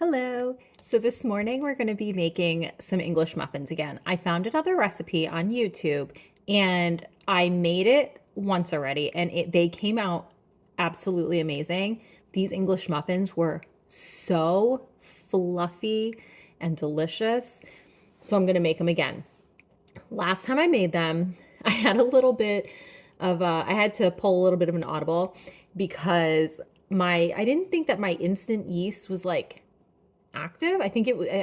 Hello. So this morning we're going to be making some English muffins again. I found another recipe on YouTube and I made it once already and they came out absolutely amazing. These English muffins were so fluffy and delicious. So I'm going to make them again. Last time I made them, I had a little bit of I had to pull a little bit of an audible because I didn't think that my instant yeast was like active. I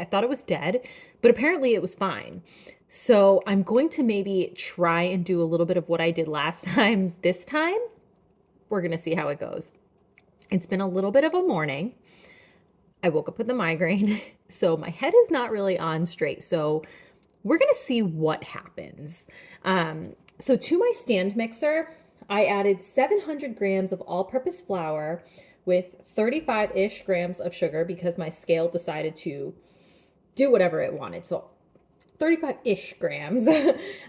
thought it was dead, but apparently it was fine. So I'm going to maybe try and do a little bit of what I did last time. This time, we're going to see how it goes. It's been a little bit of a morning. I woke up with a migraine, so my head is not really on straight. So we're going to see what happens. So to my stand mixer, I added 700 grams of all-purpose flour with 35-ish grams of sugar because my scale decided to do whatever it wanted. So 35-ish grams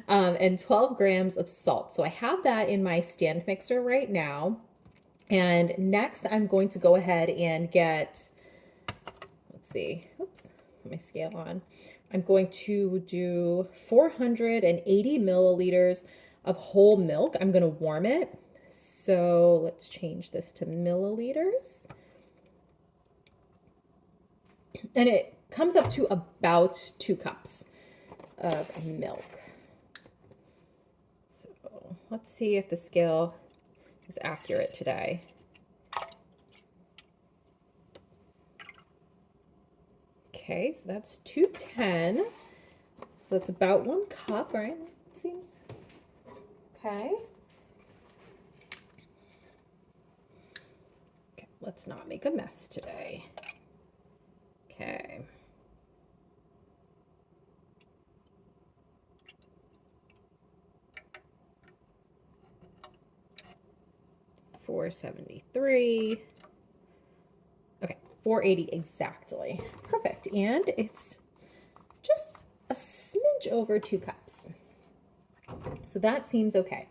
and 12 grams of salt. So I have that in my stand mixer right now. And next I'm going to go ahead and get, let's see, oops, put my scale on. I'm going to do 480 milliliters of whole milk. I'm going to warm it. So let's change this to milliliters. And it comes up to about 2 cups of milk. So let's see if the scale is accurate today. Okay, so that's 210. So that's about 1 cup, right? It seems okay. Okay, let's not make a mess today. Okay. $4.73. Okay, 480 exactly. Perfect. And it's just a smidge over 2 cups. So that seems okay.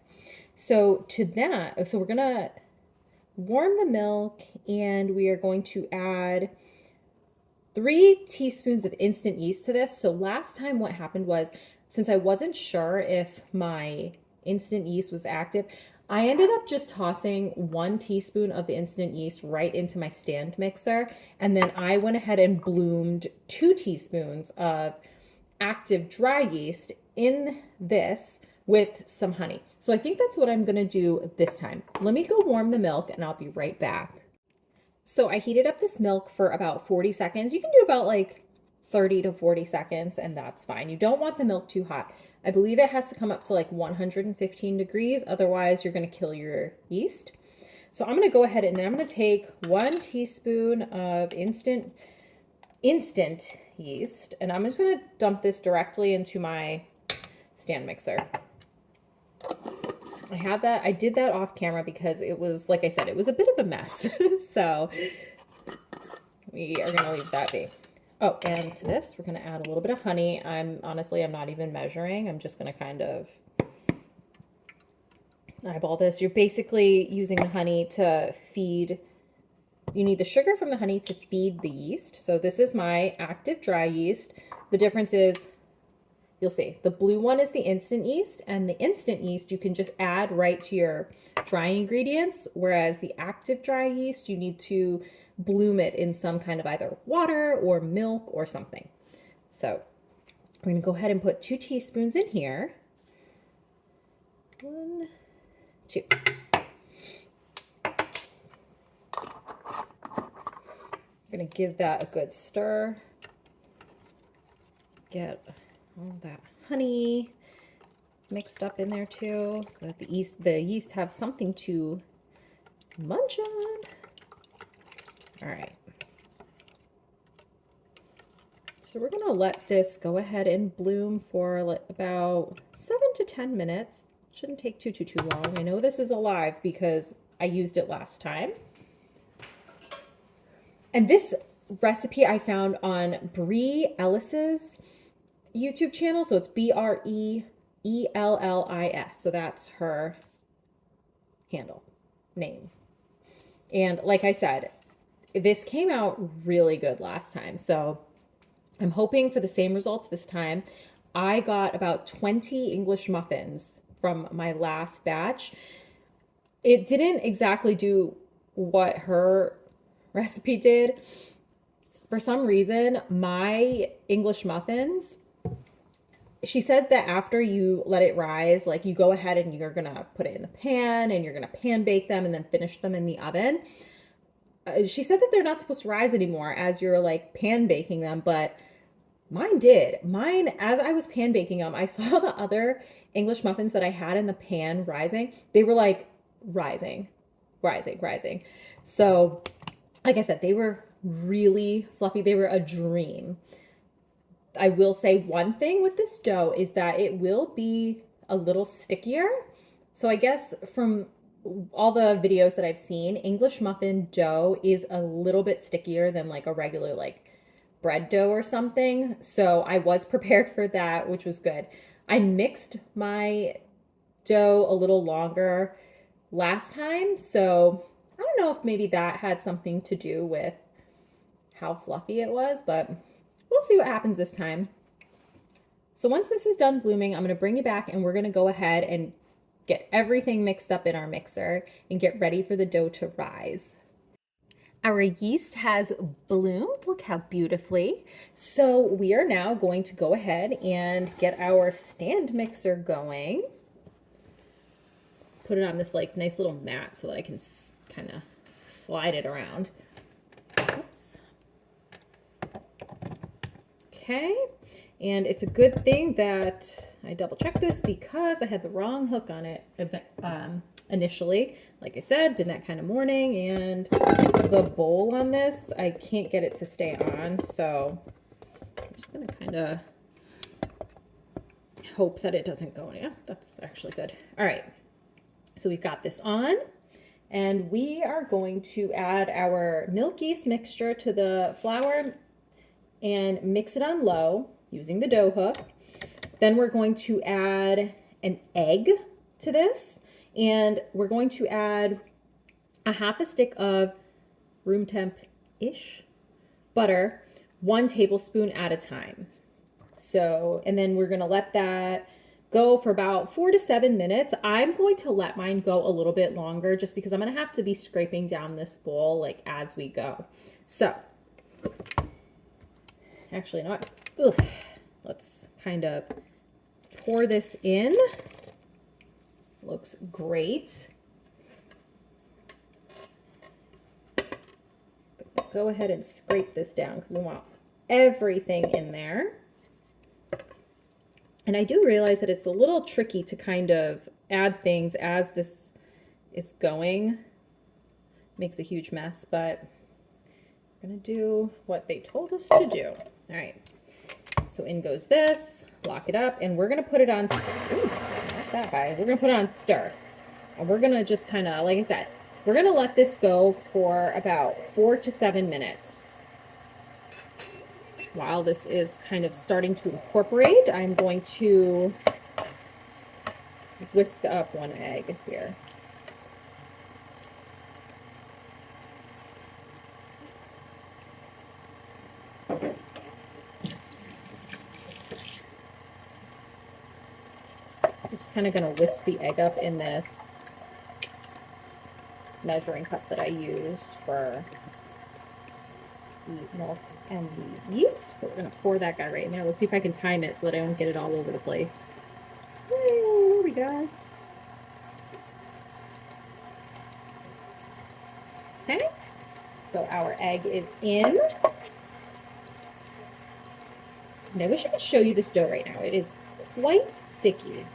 So to that, so we're gonna warm the milk and we are going to add 3 teaspoons of instant yeast to this. So last time what happened was, since I wasn't sure if my instant yeast was active, I ended up just tossing 1 teaspoon of the instant yeast right into my stand mixer. And then I went ahead and bloomed 2 teaspoons of active dry yeast in this with some honey. So I think that's what I'm gonna do this time. Let me go warm the milk and I'll be right back. So I heated up this milk for about 40 seconds. You can do about like 30 to 40 seconds and that's fine. You don't want the milk too hot. I believe it has to come up to like 115 degrees. Otherwise you're going to kill your yeast. So I'm going to go ahead and I'm going to take 1 teaspoon of instant yeast and I'm just going to dump this directly into my stand mixer. I did that off camera because it was, like I said, it was a bit of a mess. So we are going to leave that be. Oh, and to this, we're going to add a little bit of honey. I'm not even measuring. I'm just going to kind of eyeball this. You're basically using the honey to feed, you need the sugar from the honey to feed the yeast. So this is my active dry yeast. The difference is, you'll see, the blue one is the instant yeast, and the instant yeast you can just add right to your dry ingredients, whereas the active dry yeast, you need to bloom it in some kind of either water or milk or something. So we're going to go ahead and put 2 teaspoons in here. 1, 2. I'm going to give that a good stir. Get all that honey mixed up in there too, so that the yeast have something to munch on. All right. So we're gonna let this go ahead and bloom for about 7 to 10 minutes. Shouldn't take too long. I know this is alive because I used it last time. And this recipe I found on Bree Ellis's YouTube channel. So it's BREELLIS. So that's her handle name. And like I said, this came out really good last time. So I'm hoping for the same results this time. I got about 20 English muffins from my last batch. It didn't exactly do what her recipe did. For some reason, my English muffins, she said that after you let it rise, like you go ahead and you're gonna put it in the pan and you're gonna pan bake them and then finish them in the oven. She said that they're not supposed to rise anymore as you're like pan baking them, but mine did. Mine, as I was pan baking them, I saw the other English muffins that I had in the pan rising. They were like rising, rising, rising. So, like I said, they were really fluffy. They were a dream. I will say one thing with this dough is that it will be a little stickier. So I guess from all the videos that I've seen, English muffin dough is a little bit stickier than like a regular like bread dough or something. So I was prepared for that, which was good. I mixed my dough a little longer last time. So I don't know if maybe that had something to do with how fluffy it was, but we'll see what happens this time. So once this is done blooming, I'm going to bring you back and we're going to go ahead and get everything mixed up in our mixer and get ready for the dough to rise. Our yeast has bloomed. Look how beautifully. So we are now going to go ahead and get our stand mixer going. Put it on this like nice little mat so that I can kind of slide it around. Oops. Okay. And it's a good thing that I double checked this because I had the wrong hook on it initially. Like I said, been that kind of morning, and the bowl on this, I can't get it to stay on. So I'm just going to kind of hope that it doesn't go in. Yeah, that's actually good. All right. So we've got this on, and we are going to add our milk yeast mixture to the flour and mix it on low using the dough hook. Then we're going to add an egg to this, and we're going to add a half a stick of room temp-ish butter, 1 tablespoon at a time. So, and then we're going to let that go for about 4 to 7 minutes. I'm going to let mine go a little bit longer just because I'm going to have to be scraping down this bowl like as we go. So, actually, you know what? Ugh. Let's kind of pour this in. Looks great. Go ahead and scrape this down because we want everything in there. And I do realize that it's a little tricky to kind of add things as this is going. Makes a huge mess, but we're going to do what they told us to do. All right. So in goes this, lock it up, and we're going to put it on, ooh, not that high. We're going to put it on stir. And we're going to just kind of, like I said, we're going to let this go for about 4 to 7 minutes. While this is kind of starting to incorporate, I'm going to whisk up 1 egg here. Just kind of going to whisk the egg up in this measuring cup that I used for the milk and the yeast. So we're going to pour that guy right in there. Let's see if I can time it so that I don't get it all over the place. There we go. Okay, so our egg is in. And I wish I could show you this dough right now. It is quite sticky.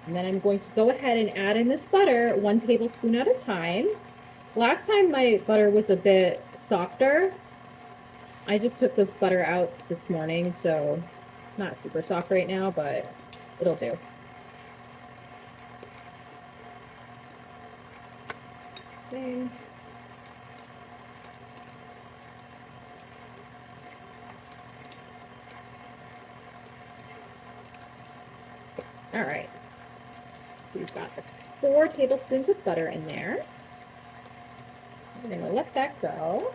And then I'm going to go ahead and add in this butter, 1 tablespoon at a time. Last time my butter was a bit softer. I just took this butter out this morning, so it's not super soft right now, but it'll do. Okay. All right. So we've got the 4 tablespoons of butter in there. We're gonna let that go.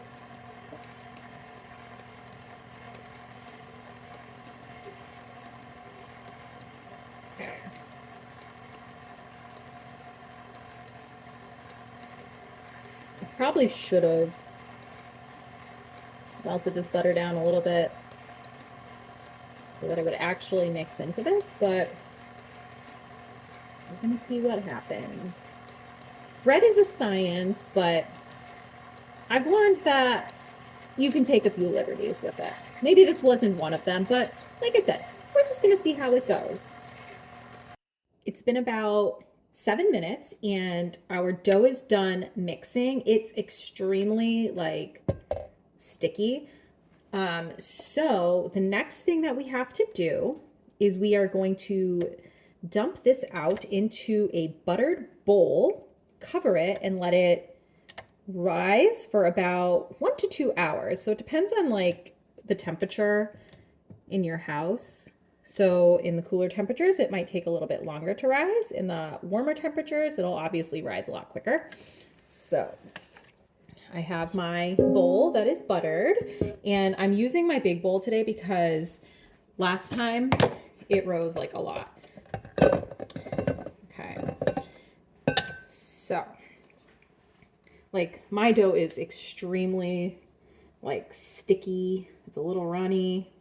Okay. I probably should have melted this butter down a little bit so that it would actually mix into this, but we're gonna see what happens. Bread is a science, but I've learned that you can take a few liberties with it. Maybe this wasn't one of them, but like I said, we're just gonna see how it goes. It's been about 7 minutes and our dough is done mixing. It's extremely like sticky. So the next thing that we have to do is we are going to dump this out into a buttered bowl, cover it, and let it rise for about 1 to 2 hours. So it depends on like the temperature in your house. So in the cooler temperatures, it might take a little bit longer to rise. In the warmer temperatures, it'll obviously rise a lot quicker. So I have my bowl that is buttered, and I'm using my big bowl today because last time it rose like a lot. Okay. So, like my dough is extremely like sticky. It's a little runny,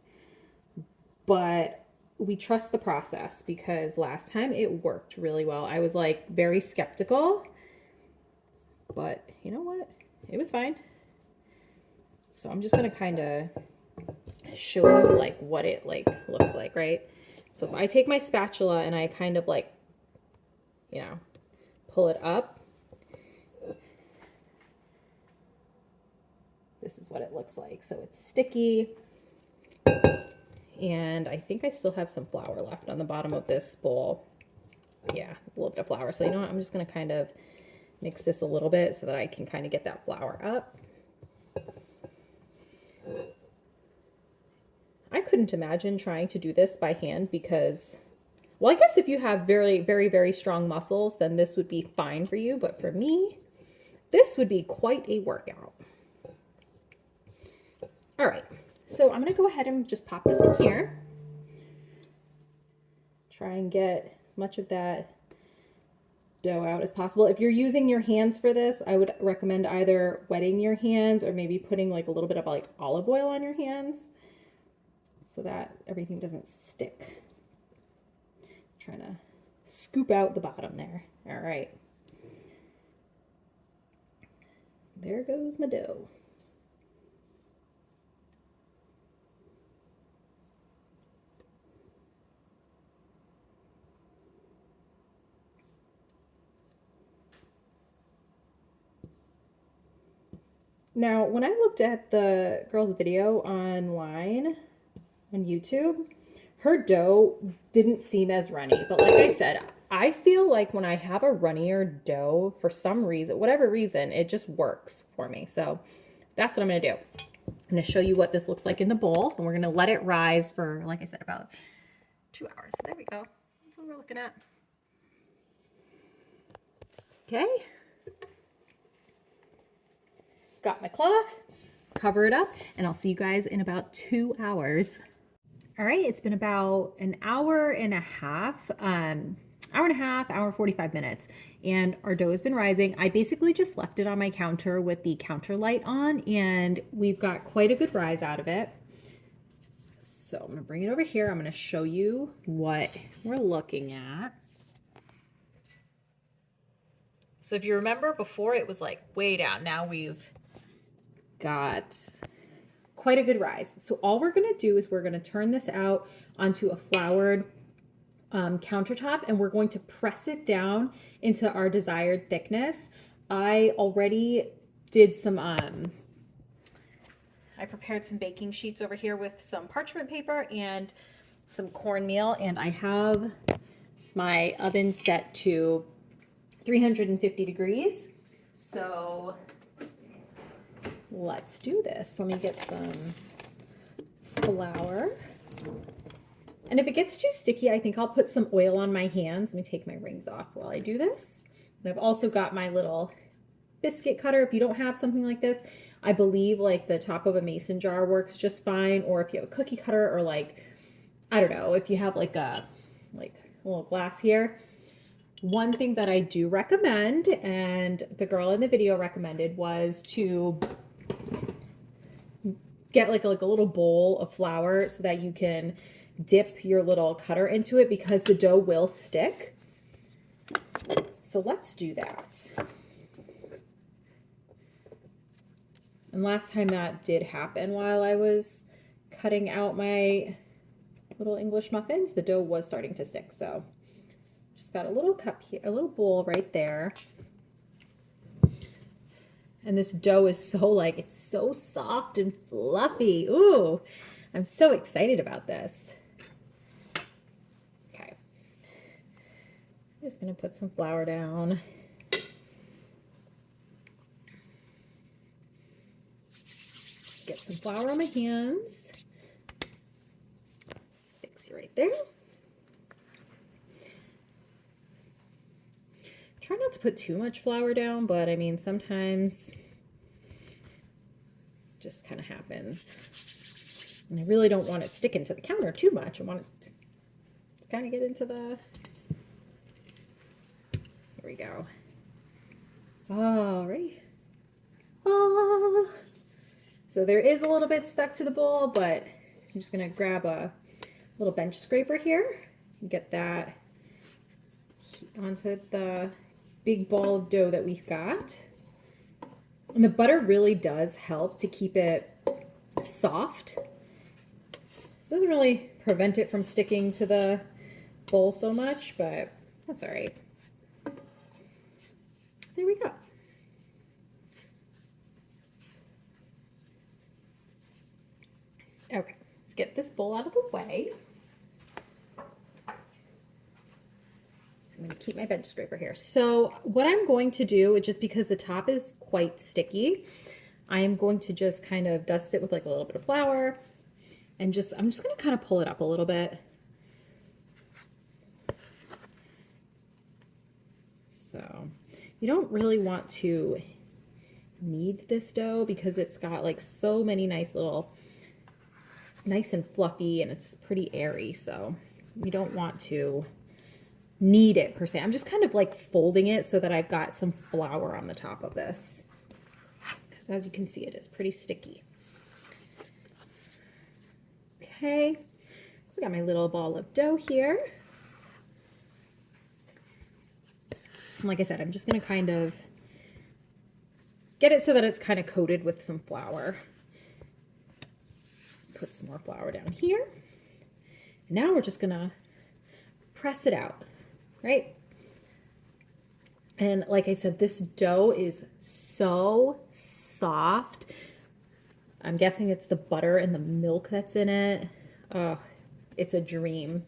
but we trust the process because last time it worked really well. I was like very skeptical, but you know what? It was fine. So I'm just gonna kind of show you like what it like looks like, right? So if I take my spatula and I kind of like, you know, pull it up, this is what it looks like. So it's sticky. And I think I still have some flour left on the bottom of this bowl. Yeah, a little bit of flour. So you know what? I'm just going to kind of mix this a little bit so that I can kind of get that flour up. I couldn't imagine trying to do this by hand because, well, I guess if you have very, very, very strong muscles, then this would be fine for you. But for me, this would be quite a workout. All right. So I'm going to go ahead and just pop this in here. Try and get as much of that dough out as possible. If you're using your hands for this, I would recommend either wetting your hands or maybe putting like a little bit of like olive oil on your hands so that everything doesn't stick. Trying to scoop out the bottom there. All right. There goes my dough. Now, when I looked at the girl's video online on YouTube, her dough didn't seem as runny. But like I said, I feel like when I have a runnier dough, for some reason, whatever reason, it just works for me. So that's what I'm going to do. I'm going to show you what this looks like in the bowl, and we're going to let it rise for, like I said, about 2 hours. There we go. That's what we're looking at. Okay. Got my cloth, cover it up, and I'll see you guys in about 2 hours. All right, it's been about an hour and a half, hour 45 minutes, and our dough has been rising. I basically just left it on my counter with the counter light on, and we've got quite a good rise out of it. So I'm gonna bring it over here. I'm gonna show you what we're looking at. So if you remember before, it was like way down. Now we've got quite a good rise. So all we're gonna do is we're gonna turn this out onto a floured countertop, and we're going to press it down into our desired thickness. I already did some, I prepared some baking sheets over here with some parchment paper and some cornmeal, and I have my oven set to 350 degrees. So let's do this. Let me get some flour. And if it gets too sticky, I think I'll put some oil on my hands. Let me take my rings off while I do this. And I've also got my little biscuit cutter. If you don't have something like this, I believe like the top of a mason jar works just fine. Or if you have a cookie cutter, or like, I don't know, if you have like a little glass here. One thing that I do recommend, and the girl in the video recommended, was to get like a little bowl of flour so that you can dip your little cutter into it, because the dough will stick. So let's do that. And last time that did happen while I was cutting out my little English muffins, the dough was starting to stick. So just got a little cup here, a little bowl right there. And this dough is so like, it's so soft and fluffy. Ooh, I'm so excited about this. Okay. I'm just gonna put some flour down. Get some flour on my hands. Let's fix you right there. Try not to put too much flour down, but I mean, sometimes it just kind of happens. And I really don't want it sticking to the counter too much. I want it to kind of get into the, here we go. All right. Oh. So there is a little bit stuck to the bowl, but I'm just gonna grab a little bench scraper here and get that onto the big ball of dough that we've got. And the butter really does help to keep it soft. Doesn't really prevent it from sticking to the bowl so much, but that's all right. There we go. Okay, let's get this bowl out of the way. I'm going to keep my bench scraper here. So what I'm going to do, just because the top is quite sticky, I am going to just kind of dust it with like a little bit of flour, and I'm just going to kind of pull it up a little bit. So you don't really want to knead this dough because it's got like so many nice little, it's nice and fluffy and it's pretty airy. So you don't want to knead it per se. I'm just kind of like folding it so that I've got some flour on the top of this, because as you can see, it is pretty sticky. Okay, so I got my little ball of dough here. And like I said, I'm just going to kind of get it so that it's kind of coated with some flour. Put some more flour down here. Now we're just going to press it out. Right? And like I said, this dough is so soft. I'm guessing it's the butter and the milk that's in it. Oh, it's a dream.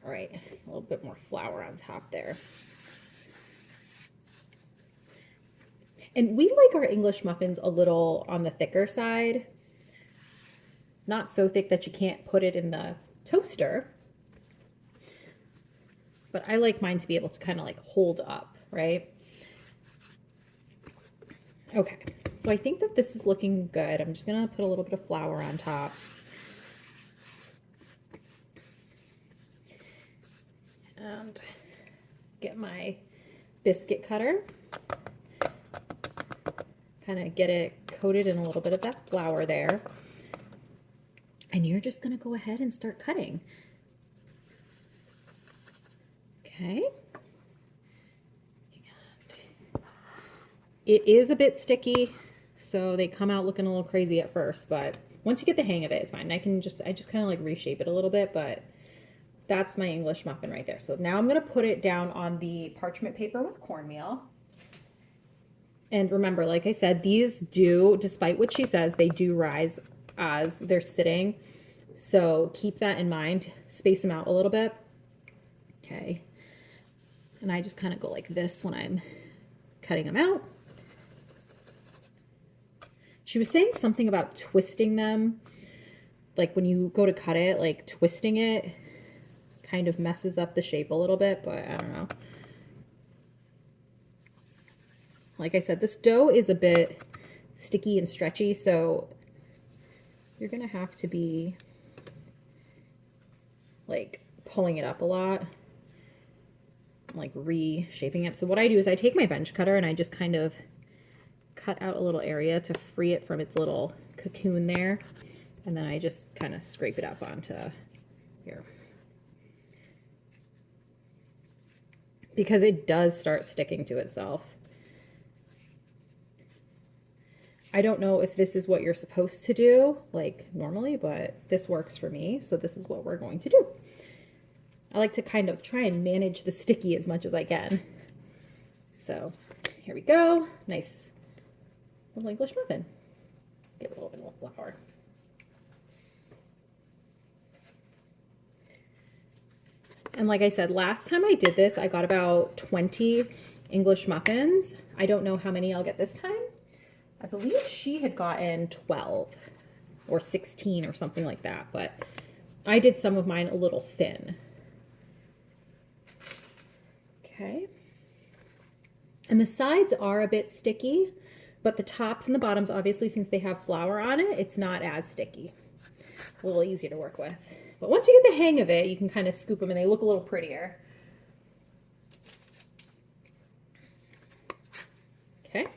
All right, a little bit more flour on top there. And we like our English muffins a little on the thicker side. Not so thick that you can't put it in the toaster. But I like mine to be able to kind of like hold up, right? Okay, so I think that this is looking good. I'm just gonna put a little bit of flour on top. And get my biscuit cutter. Kind of get it coated in a little bit of that flour there. And you're just gonna go ahead and start cutting. Okay. It is a bit sticky, so they come out looking a little crazy at first, but once you get the hang of it, it's fine. I just kind of like reshape it a little bit, but that's my English muffin right there. So now I'm going to put it down on the parchment paper with cornmeal. And remember, like I said, these do, despite what she says, they do rise as they're sitting. So keep that in mind. Space them out a little bit. Okay. And I just kind of go like this when I'm cutting them out. She was saying something about twisting them. Like when you go to cut it, like twisting it kind of messes up the shape a little bit, but I don't know. Like I said, this dough is a bit sticky and stretchy, so you're gonna have to be like pulling it up a lot, like reshaping it. So what I do is I take my bench cutter and I just kind of cut out a little area to free it from its little cocoon there. And then I just kind of scrape it up onto here. Because it does start sticking to itself. I don't know if this is what you're supposed to do, like normally, but this works for me. So this is what we're going to do. I like to kind of try and manage the sticky as much as I can. So here we go. Nice little English muffin. Give it a little bit of flour. And like I said, last time I did this, I got about 20 English muffins. I don't know how many I'll get this time. I believe she had gotten 12 or 16 or something like that, but I did some of mine a little thin. Okay. And the sides are a bit sticky, but the tops and the bottoms, obviously, since they have flour on it, it's not as sticky. A little easier to work with. But once you get the hang of it, you can kind of scoop them and they look a little prettier. Okay.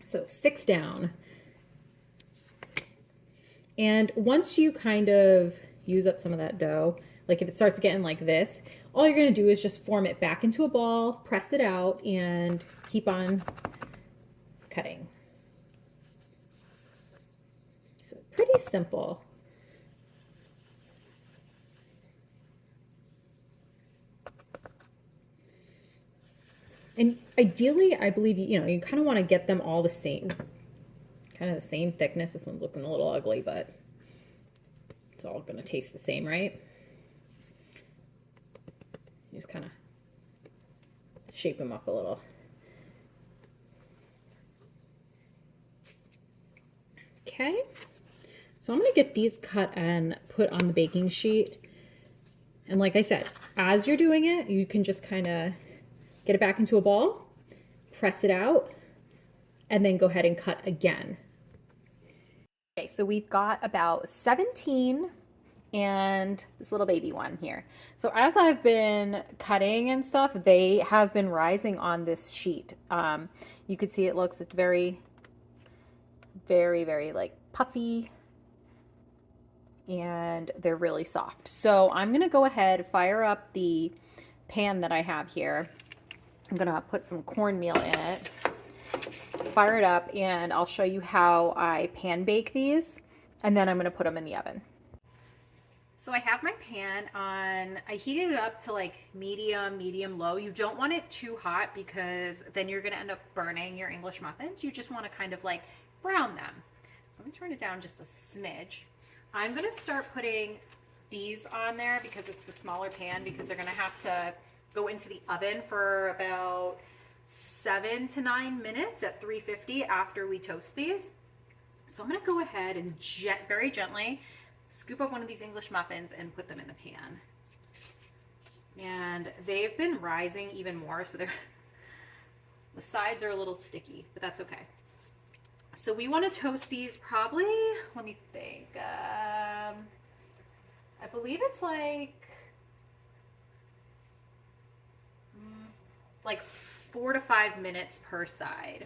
So 6 down. And once you kind of use up some of that dough, like if it starts getting like this, all you're going to do is just form it back into a ball, press it out, and keep on cutting. So pretty simple. And ideally, I believe, you know, you kind of want to get them all the same, kind of the same thickness. This one's looking a little ugly, but it's all going to taste the same, right? You just kind of shape them up a little. Okay, so I'm going to get these cut and put on the baking sheet. And like I said, as you're doing it, you can just kind of get it back into a ball, press it out, and then go ahead and cut again. Okay, so we've got about 17 and this little baby one here. So as I've been cutting and stuff, they have been rising on this sheet. You could see it's very, very, very like puffy, and they're really soft. So I'm gonna go ahead, fire up the pan that I have here. I'm gonna put some cornmeal in it, fire it up, and I'll show you how I pan bake these, and then I'm gonna put them in the oven. So I have my pan on, I heated it up to like medium low. You don't want it too hot because then you're gonna end up burning your English muffins. You just wanna kind of like brown them. So let me turn it down just a smidge. I'm gonna start putting these on there because it's the smaller pan, because they're gonna have to go into the oven for about 7 to 9 minutes at 350 after we toast these. So I'm gonna go ahead and very gently scoop up one of these English muffins and put them in the pan. And they've been rising even more, so the sides are a little sticky, but that's okay. So we want to toast these probably, let me think, I believe it's like 4 to 5 minutes per side.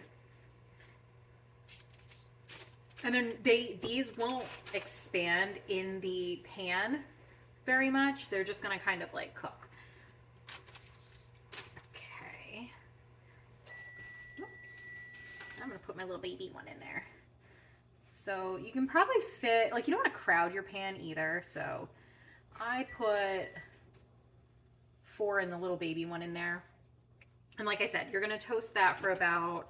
And then these won't expand in the pan very much. They're just gonna kind of like cook. Okay. I'm gonna put my little baby one in there. So you can probably fit, like, you don't want to crowd your pan either. So I put 4 in the little baby one in there. And like I said, you're gonna toast that for about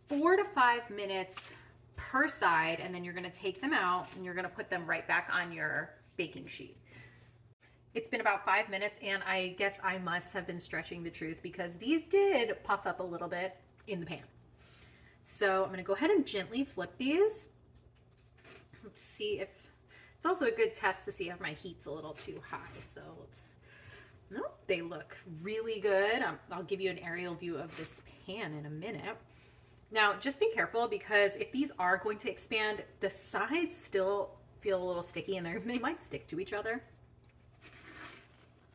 4 to 5 minutes per side, and then you're gonna take them out and you're gonna put them right back on your baking sheet. It's been about 5 minutes, and I guess I must have been stretching the truth because these did puff up a little bit in the pan. So I'm gonna go ahead and gently flip these. Let's see if, It's also a good test to see if my heat's a little too high. So let's, nope, they look really good. I'll give you an aerial view of this pan in a minute. Now, just be careful because if these are going to expand, the sides still feel a little sticky and they might stick to each other.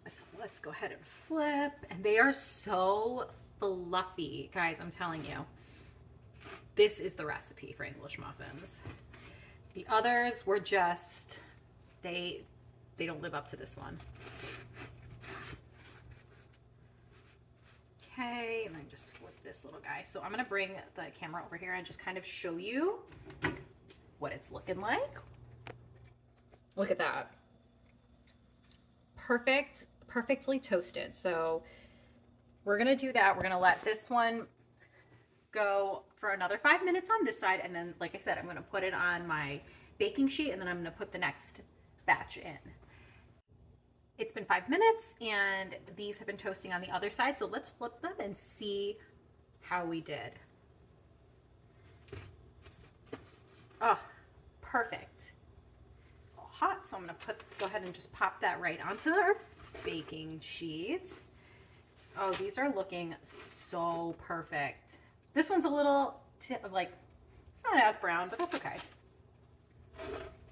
So let's go ahead and flip. And they are so fluffy, guys, I'm telling you. This is the recipe for English muffins. The others were just, they don't live up to this one. Okay, and then just flip this little guy. So I'm gonna bring the camera over here and just kind of show you what it's looking like. Look at that. Perfectly toasted. So we're gonna do that. We're gonna let this one go for another 5 minutes on this side, and then, like I said, I'm gonna put it on my baking sheet, and then I'm gonna put the next batch in. It's been 5 minutes, and these have been toasting on the other side, so let's flip them and see how we did. Oh, perfect. A little hot, so I'm gonna go ahead and just pop that right onto our baking sheet. Oh, these are looking so perfect. This one's a little, like, it's not as brown, but that's okay.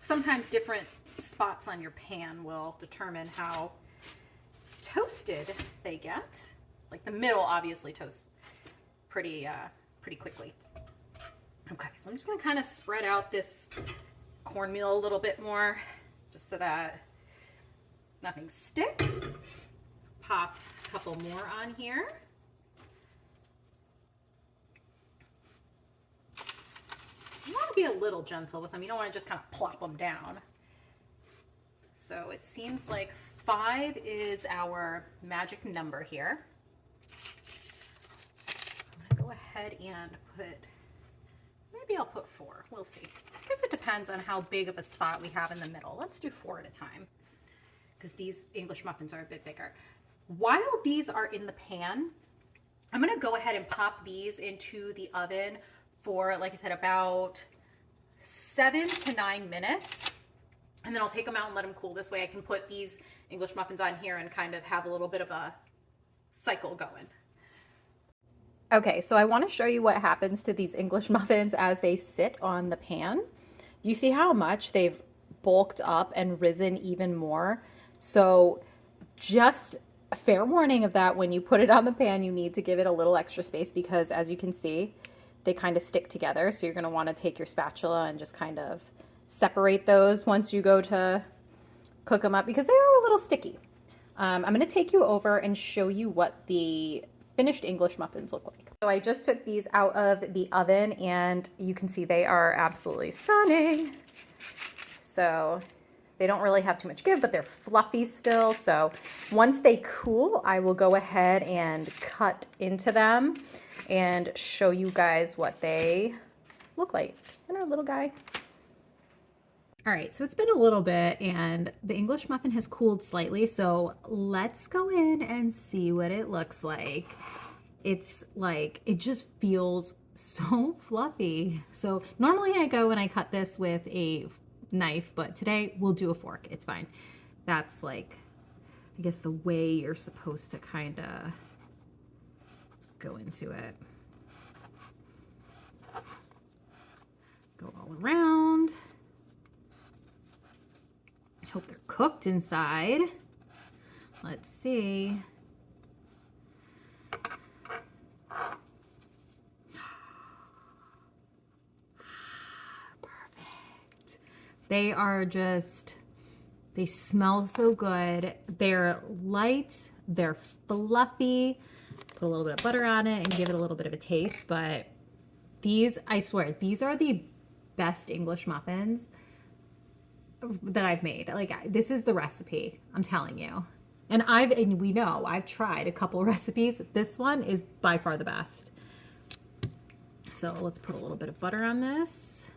Sometimes different spots on your pan will determine how toasted they get. Like the middle obviously toasts pretty quickly. Okay, so I'm just gonna kind of spread out this cornmeal a little bit more, just so that nothing sticks. Pop a couple more on here. You want to be a little gentle with them. You don't want to just kind of plop them down. So it seems like 5 is our magic number here. I'm going to go ahead and maybe I'll put 4. We'll see. I guess it depends on how big of a spot we have in the middle. Let's do 4 at a time because these English muffins are a bit bigger. While these are in the pan, I'm going to go ahead and pop these into the oven for, like I said, about 7 to 9 minutes. And then I'll take them out and let them cool. This way I can put these English muffins on here and kind of have a little bit of a cycle going. Okay, so I want to show you what happens to these English muffins as they sit on the pan. You see how much they've bulked up and risen even more? So just a fair warning of that, when you put it on the pan, you need to give it a little extra space because, as you can see, they kind of stick together. So you're going to want to take your spatula and just kind of separate those once you go to cook them up because they are a little sticky. I'm going to take you over and show you what the finished English muffins look like. So I just took these out of the oven and you can see they are absolutely stunning. So they don't really have too much give, but they're fluffy still. So once they cool, I will go ahead and cut into them and show you guys what they look like. And our little guy. All right, so it's been a little bit and the English muffin has cooled slightly. So let's go in and see what it looks like. It's like, it just feels so fluffy. So normally I go and I cut this with a knife, but today we'll do a fork. It's fine. That's like, I guess the way you're supposed to kind of go into it. Go all around. I hope they're cooked inside. Let's see. Perfect. They are just, they smell so good. They're light, they're fluffy. Put a little bit of butter on it and give it a little bit of a taste, but these, I swear, these are the best English muffins that I've made. Like, this is the recipe, I'm telling you. And we know, I've tried a couple recipes. This one is by far the best. So let's put a little bit of butter on this.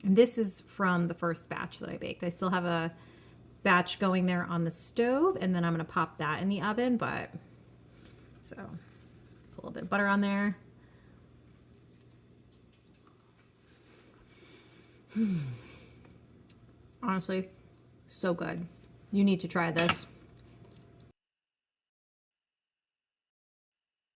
And this is from the first batch that I baked. I still have a batch going there on the stove, and then I'm gonna pop that in the oven, but so put a little bit of butter on there. Honestly, so good. You need to try this.